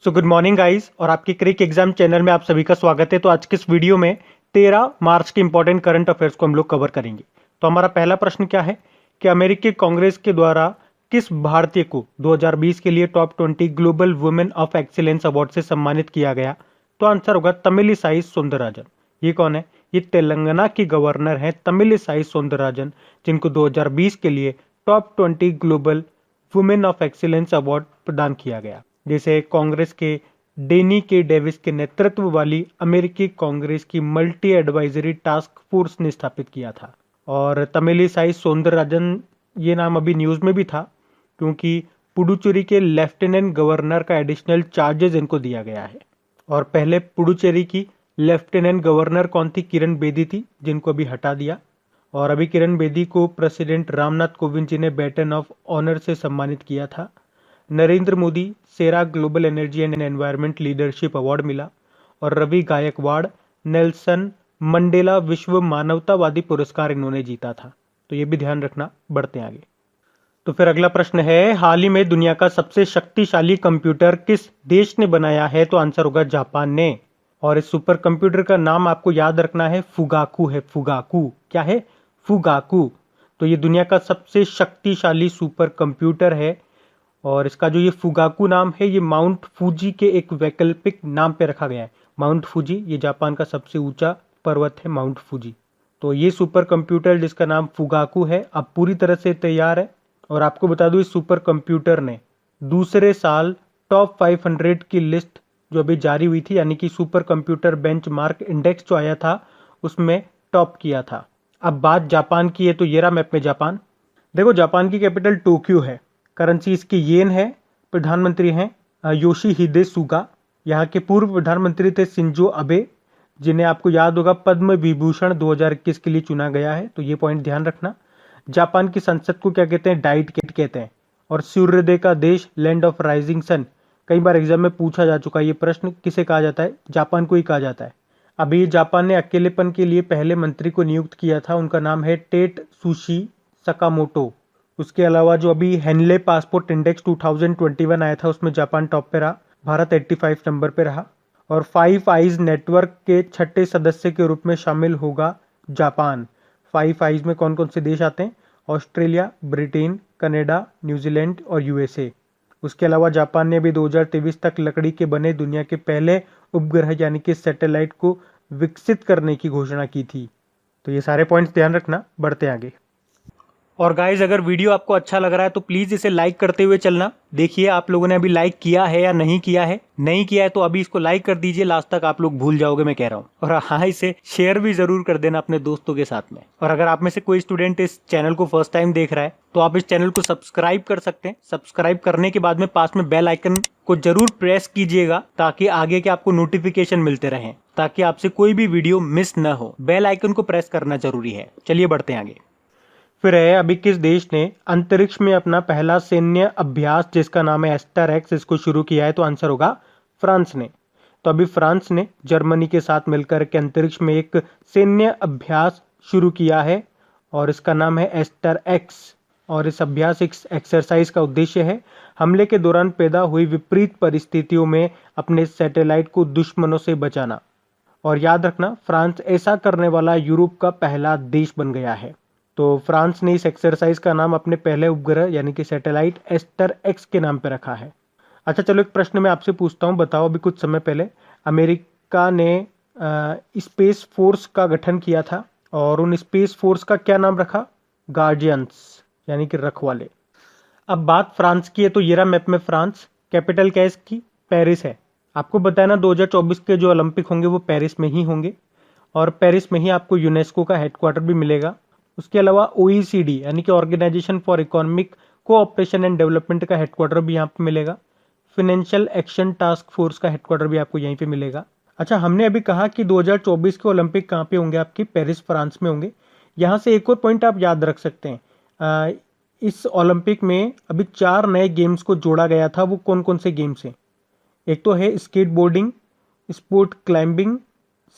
So good morning guys और आपके क्रिक exam channel में आप सभी का स्वागत है। तो आज की इस वीडियो में 13 मार्च के इंपॉर्टेंट करंट अफेयर्स को हम लोग कवर करेंगे। तो हमारा पहला प्रश्न क्या है कि अमेरिकी कांग्रेस के द्वारा किस भारतीय को 2020 के लिए top 20 global women of excellence award से सम्मानित किया गया? तो आंसर होगा तमिलिसाई सौंदरराजन। ये कौन है? ये तेलंगाना की गवर्नर है तमिलिसाई सौंदरराजन, जिनको 2020 के लिए top 20 global women of excellence award प्रदान किया गया, जिसे कांग्रेस के डेनी के डेविस के नेतृत्व वाली अमेरिकी कांग्रेस की मल्टी एडवाइजरी टास्क फोर्स ने स्थापित किया था। और तमिलिसाई सौंदरराजन ये नाम अभी न्यूज में भी था क्योंकि पुडुचेरी के लेफ्टिनेंट गवर्नर का एडिशनल चार्जेस इनको दिया गया है। और पहले पुडुचेरी की लेफ्टिनेंट गवर्नर कौन थी? किरण बेदी थी, जिनको अभी हटा दिया। और अभी किरण बेदी को प्रेसिडेंट रामनाथ कोविंद जी ने बैटन ऑफ ऑनर से सम्मानित किया था। Narendra Modi CERA global energy and environment leadership award मिला। और रवि गायकवाड़ नेल्सन मंडेला विश्व मानवतावादी पुरस्कार इन्होंने जीता था। तो ये भी ध्यान रखना। बढ़ते आगे। तो फिर अगला प्रश्न है, हाल ही में दुनिया का सबसे शक्तिशाली कंप्यूटर किस देश ने बनाया है? तो आंसर होगा जापान ने। और इस सुपर कंप्यूटर का नाम आपको याद रखना है, फुगाकू है। फुगाकू क्या है? फुगाकू। तो ये दुनिया का सबसे शक्तिशाली सुपर कंप्यूटर है। और इसका जो ये फुगाकू नाम है, ये माउंट फूजी के एक वैकल्पिक नाम पे रखा गया है। माउंट फूजी, ये जापान का सबसे ऊंचा पर्वत है, माउंट फूजी। तो ये सुपर कंप्यूटर जिसका नाम फुगाकू है, अब पूरी तरह से तैयार है। और आपको बता दूं, इस सुपर कंप्यूटर ने दूसरे साल टॉप 500 की लिस्ट जो अभी जारी हुई थी, यानी कि सुपर कंप्यूटर बेंचमार्क इंडेक्स जो आया था, उसमें टॉप किया था। अब बात जापान की है, तो ये रहा मैप में जापान। देखो, जापान की कैपिटल टोक्यो है, करेंसी इसकी येन है, प्रधानमंत्री हैं योशिहिदे सुगा। यहाँ के पूर्व प्रधानमंत्री थे शिंजो अबे, जिन्हें आपको याद होगा पद्म विभूषण 2021 के लिए चुना गया है। तो ये पॉइंट ध्यान रखना। जापान की संसद को क्या कहते हैं? डाइट कहते हैं। और सूर्योदय का देश, लैंड ऑफ राइजिंग सन, कई बार एग्जाम में पूछा जा चुका है ये प्रश्न, किसे कहा जाता है? जापान को ही कहा जाता है। अभी जापान ने अकेलेपन के लिए पहले मंत्री को नियुक्त किया था, उनका नाम है टेट सुशी सकामोटो। उसके अलावा जो अभी हेनले पासपोर्ट इंडेक्स 2021 आया था, उसमें जापान टॉप पे रहा, भारत 85 नंबर पे रहा। और फाइव आइज नेटवर्क के छठे सदस्य के रूप में शामिल होगा जापान। फाइव आइज में कौन कौन से देश आते हैं? ऑस्ट्रेलिया, ब्रिटेन, कनाडा, न्यूजीलैंड और यूएसए। उसके अलावा जापान ने अभी 2023 तक लकड़ी के बने दुनिया के पहले उपग्रह यानी कि सैटेलाइट को विकसित करने की घोषणा की थी। तो ये सारे पॉइंट्स ध्यान रखना। बढ़ते आगे। और गाइज, अगर वीडियो आपको अच्छा लग रहा है तो प्लीज इसे लाइक करते हुए चलना। देखिए आप लोगों ने अभी लाइक किया है या नहीं किया है। नहीं किया है तो अभी इसको लाइक कर दीजिए, लास्ट तक आप लोग भूल जाओगे मैं कह रहा हूँ। और हाँ, इसे शेयर भी जरूर कर देना अपने दोस्तों के साथ में। और अगर आप में से कोई स्टूडेंट इस चैनल को फर्स्ट टाइम देख रहा है तो आप इस चैनल को सब्सक्राइब कर सकते हैं। सब्सक्राइब करने के बाद में पास में बेल आइकन को जरूर प्रेस कीजिएगा, ताकि आगे के आपको नोटिफिकेशन मिलते रहें, ताकि आपसे कोई भी वीडियो मिस न हो। बेल आइकन को प्रेस करना जरूरी है। चलिए बढ़ते हैं आगे। फिर है, अभी किस देश ने अंतरिक्ष में अपना पहला सैन्य अभ्यास जिसका नाम है एस्टर एक्स, इसको शुरू किया है? तो आंसर होगा फ्रांस ने। तो अभी फ्रांस ने जर्मनी के साथ मिलकर के अंतरिक्ष में एक सैन्य अभ्यास शुरू किया है और इसका नाम है एस्टर एक्स। और इस अभ्यास एक्सरसाइज का उद्देश्य है हमले के दौरान पैदा हुई विपरीत परिस्थितियों में अपने सैटेलाइट को दुश्मनों से बचाना। और याद रखना, फ्रांस ऐसा करने वाला यूरोप का पहला देश बन गया है। तो फ्रांस ने इस एक्सरसाइज का नाम अपने पहले उपग्रह यानी कि सैटेलाइट एस्टर एक्स के नाम पे रखा है। अच्छा चलो, एक प्रश्न मैं आपसे पूछता हूँ। बताओ, अभी कुछ समय पहले अमेरिका ने स्पेस फोर्स का गठन किया था और उन स्पेस फोर्स का क्या नाम रखा? गार्जियंस, यानी कि रखवाले। अब बात फ्रांस की है, तो ये रहा मैप में फ्रांस। कैपिटल क्या है इसकी? पेरिस है। आपको बताया ना, 2024 के जो ओलंपिक होंगे वो पेरिस में ही होंगे और पेरिस में ही आपको यूनेस्को का हेडक्वार्टर भी मिलेगा। उसके अलावा OECD यानी कि organisation for economic cooperation and development का हेडक्वार्टर भी यहाँ पे मिलेगा। फाइनेंशियल एक्शन टास्क फोर्स का हेडक्वार्टर भी आपको यहीं पे मिलेगा। अच्छा, हमने अभी कहा कि 2024 के ओलंपिक कहाँ पे होंगे? आपके पेरिस फ्रांस में होंगे। यहाँ से एक और पॉइंट आप याद रख सकते हैं, इस ओलंपिक में अभी 4 नए गेम्स को जोड़ा गया था। वो कौन कौन से गेम्स हैं? एक तो है skateboarding, sport climbing,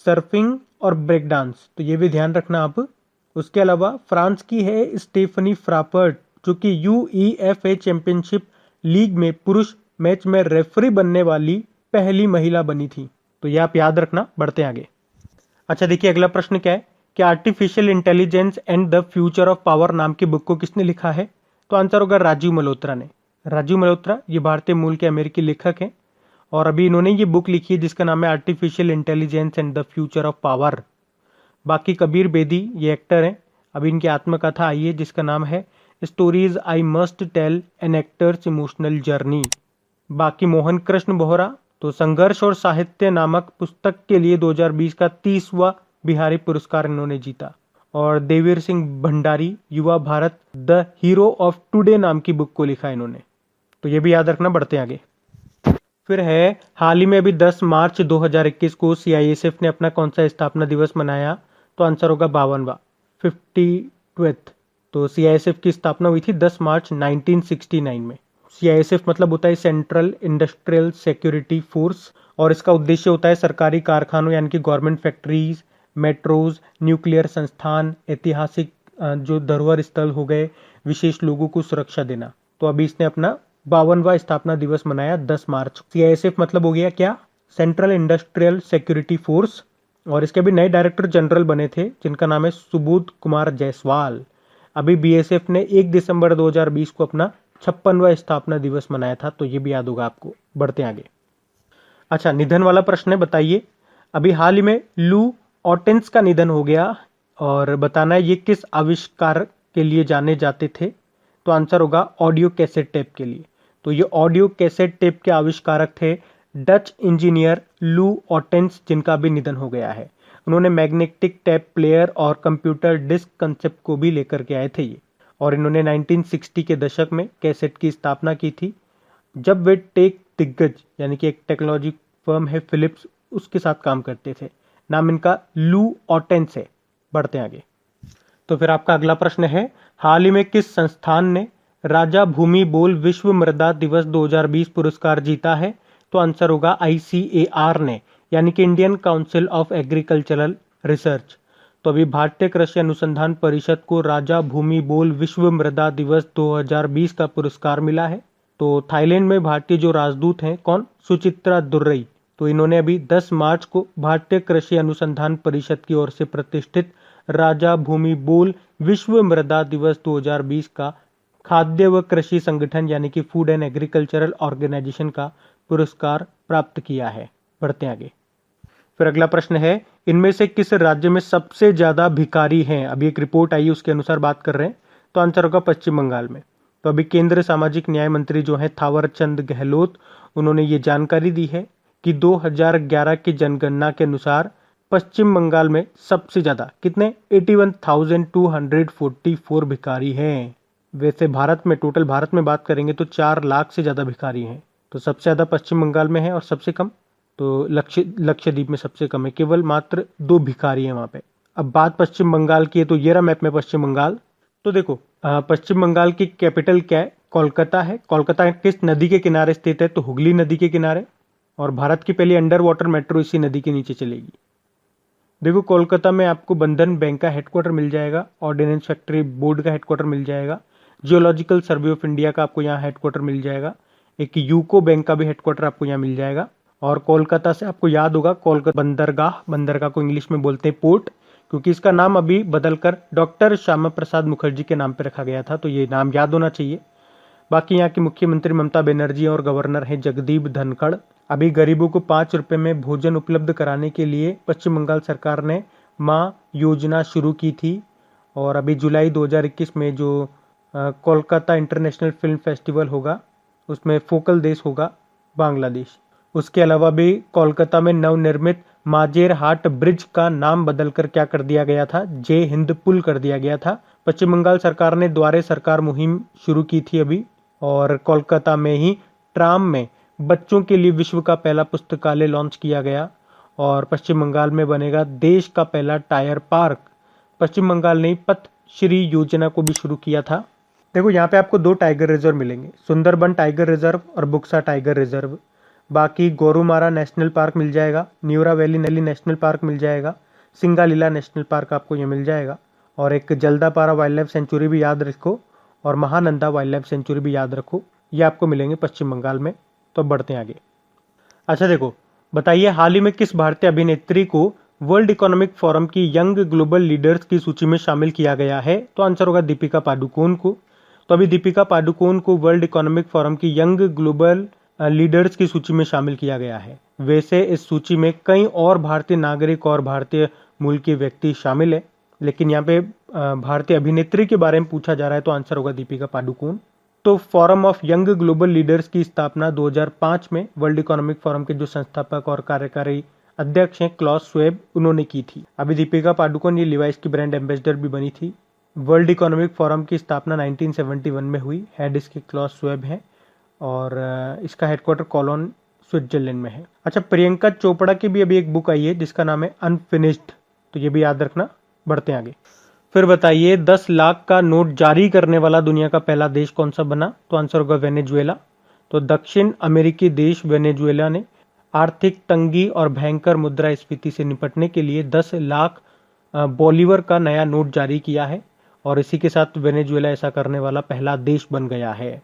surfing और ब्रेक डांस। तो ये भी ध्यान रखना आप। उसके अलावा फ्रांस की है स्टेफनी फ्रापर्ट, जो कि UEFA चैंपियनशिप लीग में पुरुष मैच में रेफरी बनने वाली पहली महिला बनी थी? तो ये आप याद रखना, बढ़ते हैं आगे। अच्छा देखिए, अगला प्रश्न क्या है कि artificial intelligence and the future of power नाम की बुक को किसने लिखा है? तो आंसर होगा राजीव मल्होत्रा ने। राजीव मल्होत्रा ये भारतीय मूल के अमेरिकी लेखक हैं और अभी इन्होंने ये बुक लिखी है जिसका नाम है artificial intelligence and the future of power. बाकी कबीर बेदी ये एक्टर हैं, अभी इनकी आत्मकथा आई है जिसका नाम है stories I must tell an actor's emotional journey. बाकी मोहन कृष्ण बोहरा तो संघर्ष और साहित्य नामक पुस्तक के लिए 2020 का 30वां बिहारी पुरस्कार इन्होंने जीता। और देवीर सिंह भंडारी युवा Bharat the hero of today नाम की बुक को लिखा इन्होंने, तो ये भी याद रखना, बढ़ते आगे। फिर है हाल ही में अभी 10 मार्च 2021 को सीआईएसएफ ने अपना कौन सा स्थापना दिवस मनाया? तो आंसर होगा 52वां, 52th। तो सीआईएसएफ की स्थापना हुई थी 10 मार्च 1969 में। सीआईएसएफ मतलब होता है सेंट्रल इंडस्ट्रियल सिक्योरिटी फोर्स और इसका उद्देश्य होता है सरकारी कारखानों यानी कि गवर्नमेंट फैक्ट्रीज, मेट्रोज, न्यूक्लियर संस्थान, ऐतिहासिक जो धरोहर स्थल हो गए, विशेष लोगों को सुरक्षा देना। तो अभी इसने अपना 52वां स्थापना दिवस मनाया 10 मार्च। सीआईएसएफ मतलब हो गया क्या? Central industrial security force. और इसके भी नए डायरेक्टर जनरल बने थे जिनका नाम है सुबोध कुमार जायसवाल। अभी बीएसएफ ने 1 दिसंबर 2020 को अपना 56वां स्थापना दिवस मनाया था, तो ये भी याद होगा आपको, बढ़ते आगे। अच्छा, निधन वाला प्रश्न है, बताइए। अभी हाल ही में लू ऑटेंस का निधन हो गया और बताना है ये किस आविष्कार के लिए जाने जाते थे? तो आंसर होगा ऑडियो कैसेट टेप के लिए। तो ये ऑडियो कैसेट टेप के आविष्कारक थे डच इंजीनियर लू ऑटेंस, जिनका भी निधन हो गया है। उन्होंने मैग्नेटिक टेप प्लेयर और कंप्यूटर डिस्क कंसेप्ट को भी लेकर के आए थे ये, और इन्होंने 1960 के दशक में कैसेट की स्थापना की थी जब वे टेक दिग्गज यानी कि एक टेक्नोलॉजी फर्म है फिलिप्स, उसके साथ काम करते थे। नाम इनका लू ऑटेंस है, बढ़ते आगे। तो फिर आपका अगला प्रश्न है हाल ही में किस संस्थान ने राजा भूमि बोल विश्व मृदा दिवस 2020 पुरस्कार जीता है? तो आंसर होगा ICAR ने, यानी कि Indian council of agricultural research. तो अभी भारतीय कृषि अनुसंधान परिषद को राजा भूमि बोल विश्व मृदा दिवस 2020 का पुरस्कार मिला है। तो थाईलैंड में भारतीय जो राजदूत हैं, कौन? सुचित्रा दुर्रई। तो इन्होंने अभी 10 मार्च को भारतीय कृषि अनुसंधान परिषद की ओर से प्रतिष्ठित राजा भूमि बोल विश्व मृदा दिवस 2020 का खाद्य व कृषि संगठन यानी कि फूड एंड एग्रीकल्चरल ऑर्गेनाइजेशन का पुरस्कार प्राप्त किया है। बढ़ते आगे। फिर अगला प्रश्न है इनमें से किस राज्य में सबसे ज्यादा भिखारी हैं? अभी एक रिपोर्ट आई उसके अनुसार बात कर रहे हैं, तो आंसर होगा पश्चिम बंगाल में। तो अभी केंद्र सामाजिक न्याय मंत्री जो है थावर चंद गहलोत, उन्होंने ये जानकारी दी है कि 2011 की जनगणना के अनुसार पश्चिम बंगाल में सबसे ज्यादा कितने 81,244 भिखारी हैं। वैसे भारत में, टोटल भारत में बात करेंगे तो 4 लाख से ज्यादा भिखारी हैं। तो सबसे ज्यादा पश्चिम बंगाल में है और सबसे कम तो लक्षद्वीप में सबसे कम है, केवल मात्र 2 भिखारी हैं वहां पे। अब बात पश्चिम बंगाल की है तो ये रहा मैप में पश्चिम बंगाल। तो देखो पश्चिम बंगाल की कैपिटल क्या है? कोलकाता है। कोलकाता किस नदी के किनारे स्थित है? तो हुगली नदी के किनारे। और भारत की पहली अंडर वाटर मेट्रो इसी नदी के नीचे चलेगी। देखो कोलकाता में आपको बंधन बैंक का हेडक्वार्टर मिल जाएगा, ऑर्डिनेंस फैक्ट्री बोर्ड का हेडक्वार्टर मिल जाएगा, जियोलॉजिकल सर्वे ऑफ इंडिया का आपको यहाँ हेडक्वार्टर मिल जाएगा, एक यूको बैंक का भी हेडक्वार्टर आपको यहाँ मिल जाएगा। और कोलकाता से आपको याद होगा कोलकाता बंदरगाह को इंग्लिश में बोलते हैं पोर्ट, क्योंकि इसका नाम अभी बदलकर डॉक्टर श्यामा प्रसाद मुखर्जी के नाम पर रखा गया था, तो ये नाम याद होना चाहिए। बाकी यहाँ की मुख्यमंत्री ममता बनर्जी और गवर्नर हैं जगदीप धनखड़। अभी गरीबों को 5 रुपए में भोजन उपलब्ध कराने के लिए पश्चिम बंगाल सरकार ने माँ योजना शुरू की थी। और अभी जुलाई 2021 में जो कोलकाता इंटरनेशनल फिल्म फेस्टिवल होगा उसमें फोकल देश होगा बांग्लादेश। उसके अलावा भी कोलकाता में नवनिर्मित माजेर हाट ब्रिज का नाम बदलकर क्या कर दिया गया था? जय हिंद पुल कर दिया गया था। पश्चिम बंगाल सरकार ने द्वारे सरकार मुहिम शुरू की थी अभी। और कोलकाता में ही ट्राम में बच्चों के लिए विश्व का पहला पुस्तकालय लॉन्च किया गया। और पश्चिम बंगाल में बनेगा देश का पहला टायर पार्क। पश्चिम बंगाल ने पथ श्री योजना को भी शुरू किया था। देखो यहाँ पे आपको 2 टाइगर रिजर्व मिलेंगे, सुंदरबन टाइगर रिजर्व और बुक्सा टाइगर रिजर्व। बाकी गोरुमारा नेशनल पार्क मिल जाएगा, न्यूरा वैली नेशनल पार्क मिल जाएगा, सिंगालीला नेशनल पार्क आपको ये मिल जाएगा, और एक जल्दापारा वाइल्ड लाइफ सेंचुरी भी याद रखो, और महानंदा वाइल्ड लाइफ सेंचुरी भी याद रखो। ये आपको मिलेंगे पश्चिम बंगाल में। तो बढ़ते हैं आगे। अच्छा देखो, बताइए हाल ही में किस भारतीय अभिनेत्री को वर्ल्ड इकोनॉमिक फोरम की यंग ग्लोबल लीडर्स की सूची में शामिल किया गया है? तो आंसर होगा दीपिका पादुकोण को। तो अभी दीपिका पादुकोण को वर्ल्ड इकोनॉमिक फोरम की यंग ग्लोबल लीडर्स की सूची में शामिल किया गया है। वैसे इस सूची में कई और भारतीय नागरिक और भारतीय मूल के व्यक्ति शामिल है, लेकिन यहाँ पे भारतीय अभिनेत्री के बारे में पूछा जा रहा है, तो आंसर होगा दीपिका पादुकोण। तो forum of young global leaders की स्थापना 2005 में वर्ल्ड इकोनॉमिक फोरम के जो संस्थापक और कार्यकारी अध्यक्ष हैं क्लॉस स्वेब, उन्होंने की थी। अभी दीपिका पादुकोण ये लिवाइस की ब्रांड एम्बेसडर भी बनी थी। वर्ल्ड इकोनॉमिक फोरम की स्थापना 1971 में हुई। हेड इसके क्लॉस स्वेब है और इसका हेडक्वार्टर कोलोन स्विट्जरलैंड में है। अच्छा, प्रियंका चोपड़ा की भी अभी एक बुक आई है जिसका नाम है अनफिनिश्ड, तो ये भी याद रखना। बढ़ते हैं आगे। फिर बताइए 10 लाख का नोट जारी करने वाला दुनिया का पहला देश कौन सा बना? तो आंसर होगा वेनेजुएला। तो दक्षिण अमेरिकी देश वेनेजुएला ने आर्थिक तंगी और भयंकर मुद्रास्फीति से निपटने के लिए 10 लाख बोलीवर का नया नोट जारी किया है और इसी के साथ वेनेजुएला ऐसा करने वाला पहला देश बन गया है।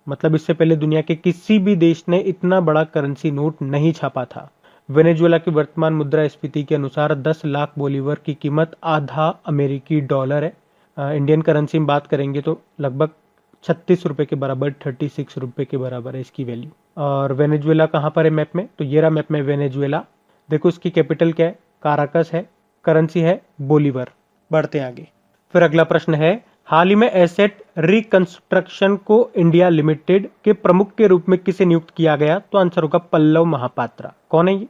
मतलब इससे पहले दुनिया के किसी भी देश ने इतना बड़ा करेंसी नोट नहीं छापा था। वेनेजुएला की वर्तमान मुद्रास्फीति के अनुसार 10 लाख बोलीवर की कीमत आधा अमेरिकी डॉलर है। इंडियन करेंसी में बात करेंगे तो लगभग 36 रुपये के बराबर, 36 रुपये के बराबर है इसकी वैल्यू। और वेनेजुएला कहाँ पर है मैप में? तो ये रहा मैप में वेनेजुएला। देखो इसकी कैपिटल क्या है? काराकस है। करेंसी है बोलीवर। बढ़ते हैं आगे। फिर अगला प्रश्न है, हाल ही में एसेट रिकंस्ट्रक्शन को इंडिया लिमिटेड के प्रमुख के रूप में किसे नियुक्त किया गया? तो आंसर होगा पल्लव महापात्रा। कौन है ये?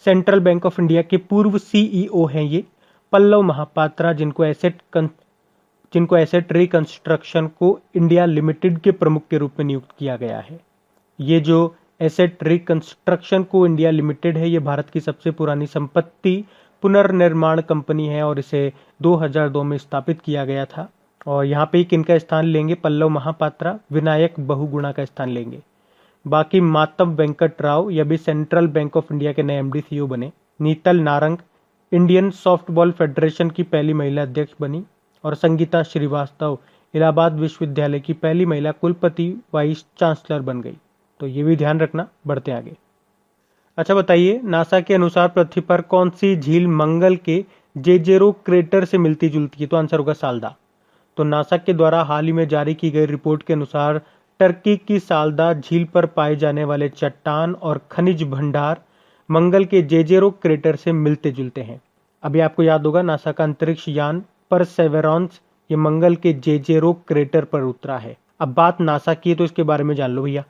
सेंट्रल बैंक ऑफ इंडिया के पूर्व सीईओ हैं ये पल्लव महापात्रा, जिनको एसेट रिकंस्ट्रक्शन को इंडिया लिमिटेड के प्रमुख के रूप में नियुक्त किया गया है। ये जो एसेट रिकंस्ट्रक्शन को इंडिया लिमिटेड है, ये भारत की सबसे पुरानी संपत्ति पुनर्निर्माण कंपनी है और इसे 2002 में स्थापित किया गया था। और यहाँ पे किनका स्थान लेंगे? पल्लव महापात्रा विनायक बहुगुणा का स्थान लेंगे। बाकी मातव वेंकट राव, यह भी सेंट्रल बैंक ऑफ इंडिया के नए एमडी सीईओ बने। नीतल नारंग इंडियन सॉफ्टबॉल फेडरेशन की पहली महिला अध्यक्ष बनी। और संगीता श्रीवास्तव इलाहाबाद विश्वविद्यालय की पहली महिला कुलपति वाइस चांसलर बन गई। तो ये भी ध्यान रखना। बढ़ते आगे। अच्छा बताइए, नासा के अनुसार पृथ्वी पर कौन सी झील मंगल के जेजेरो क्रेटर से मिलती जुलती है? तो आंसर होगा साल्दा। तो नासा के द्वारा हाल ही में जारी की गई रिपोर्ट के अनुसार टर्की की साल्दा झील पर पाए जाने वाले चट्टान और खनिज भंडार मंगल के जेजेरो क्रेटर से मिलते जुलते हैं। अभी आपको याद होगा नासा का अंतरिक्ष यान परसेवेरेंस ये मंगल के जेजेरो क्रेटर पर उतरा है। अब बात नासा की है तो इसके बारे में जान लो भैया।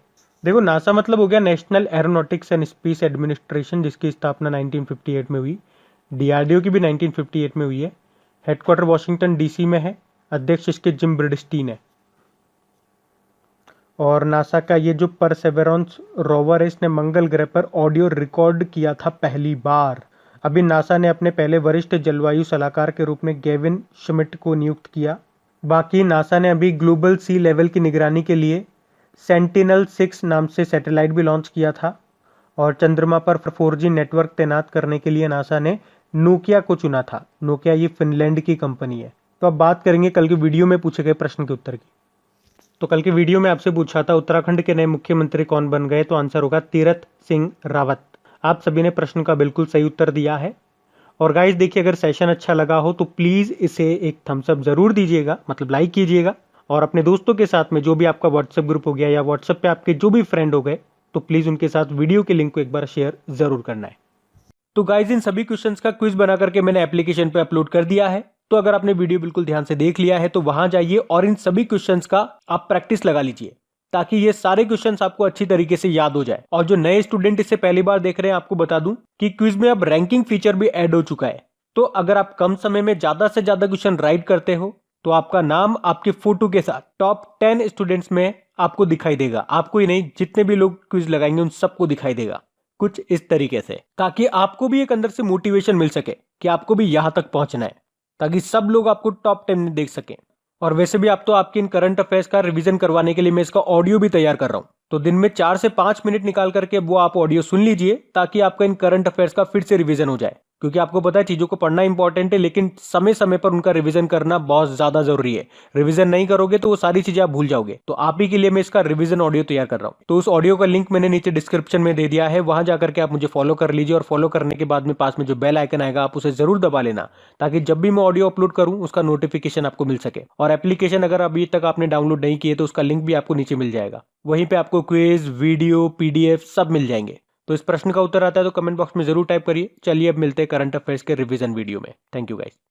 देखो नासा मतलब हो गया national aeronautics and space administration, जिसकी स्थापना 1958 में हुई। डीआरडीओ की भी 1958 में हुई है। हेडक्वार्टर वॉशिंगटन डीसी में है। अध्यक्ष इसके जिम ब्रिडस्टीन है। और नासा का ये जो परसेवेरेंस रोवर है, इसने मंगल ग्रह पर ऑडियो रिकॉर्ड किया था पहली बार। अभी नासा ने अपने पहले वरिष्ठ जलवायु सलाहकार के रूप में गेविन श्मिट को नियुक्त किया। बाकी नासा ने अभी ग्लोबल सी लेवल की निगरानी के लिए सेंटिनल-6 नाम से सैटेलाइट भी लॉन्च किया था। और चंद्रमा पर 4G नेटवर्क तैनात करने के लिए नासा ने नोकिया को चुना था। नोकिया ये फिनलैंड की कंपनी है। तो अब बात करेंगे कल के वीडियो में पूछे गए प्रश्न के उत्तर की। तो कल के वीडियो में आपसे पूछा था उत्तराखंड के नए मुख्यमंत्री कौन बन गए? तो आंसर होगा तीरथ सिंह रावत। आप सभी ने प्रश्न का बिल्कुल सही उत्तर दिया है। और गाइस देखिए, अगर सेशन अच्छा लगा हो तो प्लीज इसे एक थम्स अप जरूर दीजिएगा, मतलब लाइक कीजिएगा। और अपने दोस्तों के साथ में, जो भी आपका व्हाट्सएप ग्रुप हो गया या व्हाट्सएप पे आपके जो भी फ्रेंड हो गए, तो प्लीज उनके साथ वीडियो के लिंक को एक बार शेयर जरूर करना है। तो गाइज इन सभी क्वेश्चंस का क्विज बना करके मैंने एप्लीकेशन पे अपलोड कर दिया है। तो अगर आपने वीडियो बिल्कुल ध्यान से देख लिया है तो वहां जाइए और इन सभी क्वेश्चंस का आप प्रैक्टिस लगा लीजिए, ताकि ये सारे क्वेश्चंस आपको अच्छी तरीके से याद हो जाए। और जो नए स्टूडेंट इसे पहली बार देख रहे हैं, आपको बता दूं कि क्विज में अब रैंकिंग फीचर भी ऐड हो चुका है। तो अगर आप कम समय में ज्यादा से ज्यादा क्वेश्चन राइट करते हो तो आपका नाम आपके फोटो के साथ टॉप 10 स्टूडेंट्स में आपको दिखाई देगा। आपको ही नहीं, जितने भी लोग क्विज लगाएंगे उन सबको दिखाई देगा कुछ इस तरीके से, ताकि आपको भी एक अंदर से मोटिवेशन मिल सके कि आपको भी यहां तक पहुंचना है, ताकि सब लोग आपको टॉप 10 में देख सकें। और वैसे भी आप तो आपके इन करंट अफेयर्स का रिवीजन करवाने के लिए मैं इसका ऑडियो भी तैयार कर रहा हूं। तो दिन में 4 से 5 मिनट निकाल करके वो आप ऑडियो सुन लीजिए, ताकि आपका इन करंट अफेयर्स का फिर से रिवीजन हो जाए। क्योंकि आपको पता है चीजों को पढ़ना इंपॉर्टेंट है, लेकिन समय समय पर उनका रिवीजन करना बहुत ज्यादा जरूरी है। रिवीजन नहीं करोगे तो वो सारी चीजें आप भूल जाओगे। तो आप ही के लिए मैं इसका रिवीजन ऑडियो तैयार कर रहा हूं। तो उस ऑडियो का लिंक मैंने नीचे डिस्क्रिप्शन में दे दिया है, वहां जाकर के आप मुझे फॉलो कर लीजिए, और फॉलो करने के बाद में पास में जो बेल आइकन आएगा आप उसे जरूर दबा लेना, ताकि जब भी मैं ऑडियो अपलोड करूं उसका नोटिफिकेशन आपको मिल सके। और एप्लीकेशन अगर अभी तक आपने डाउनलोड नहीं किए तो उसका लिंक भी आपको नीचे मिल जाएगा। वहीं पे आपको क्विज, वीडियो, पीडीएफ सब मिल जाएंगे। तो इस प्रश्न का उत्तर आता है तो कमेंट बॉक्स में जरूर टाइप करिए। चलिए अब मिलते हैं करंट अफेयर्स के रिवीजन वीडियो में। Thank you guys.